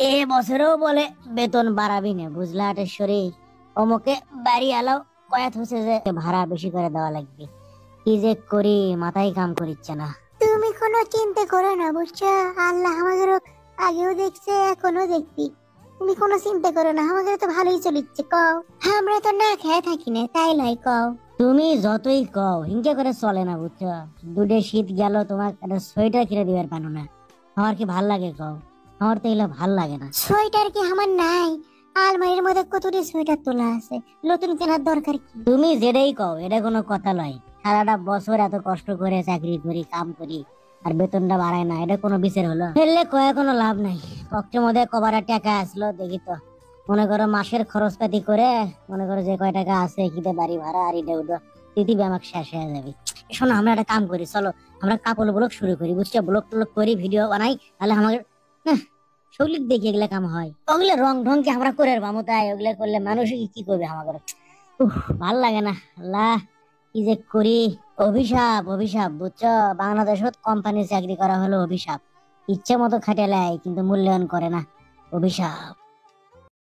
এ বছরেও বলে বেতন বাড়াবি না, বুঝলা আটেশ্বরী? অমুকে বাড়ি আলাও কয়াত হচ্ছে যে ভাড়া বেশি করে দেওয়া লাগবে। কি যে করি, মাথায় কাম করিচ্ছে না। তুমি কোনো চিন্তা করো না, বুঝছো? আল্লাহ আমাদের আগেও দেখছে, এখনো দেখবি। তুমি কোনো চিন্তা করো না, আমাদের তো ভালোই চলিচ্ছে। কও, আমরা তো না খেয়ে থাকি না, তাই লাই কও। তুমি যতই কও হিংসা করে চলে না, বুঝছো? দুটো শীত গেল, তোমার একটা সোয়েটার কিনে দিবার পানো না। আমার কি ভাল লাগে কও? আমার তো এগুলো ভাল লাগে না। সোয়েটার কি আমার নাই? আলমারির মধ্যে কতটি সোয়েটার তোলা আছে, নতুন কেনার দরকার কি? তুমি যেটাই কও এটা কোনো কথা লয়। সারাটা বছর এত কষ্ট করে চাকরি করি, কাম করি, আর বেতনটা বাড়ায় না, এটা কোনো বিচার হলো? ফেললে কয়ে কোনো লাভ নাই। পকেটের মধ্যে কবারের টাকা আসলো দেখি তো, মনে করো মাসের খরচ পাতি করে, মনে করো যে কয় টাকা আছে কিতে বাড়ি ভাড়া আর এটা উঠো দিদি আমার শেষ হয়ে যাবে। শোনো, আমরা একটা কাম করি, চলো আমরা কাপড় ব্লগ শুরু করি, বুঝছো? ব্লগ টলগ করি, ভিডিও বানাই, তাহলে আমাদের শৈলিক দেখি এগুলা কাম হয়। ওগুলো রং ঢং কি আমরা করে পাবো? তাই ওগুলা করলে মানুষ কি করবে আমাদের? ভাল লাগে না। আল্লাহ, কি যে করি। অভিশাপ অভিশাপ, বুঝছো? বাংলাদেশত কোম্পানি চাকরি করা হলো অভিশাপ। ইচ্ছে মতো খাটালে কিন্তু মূল্যায়ন করে না। অভিশাপ।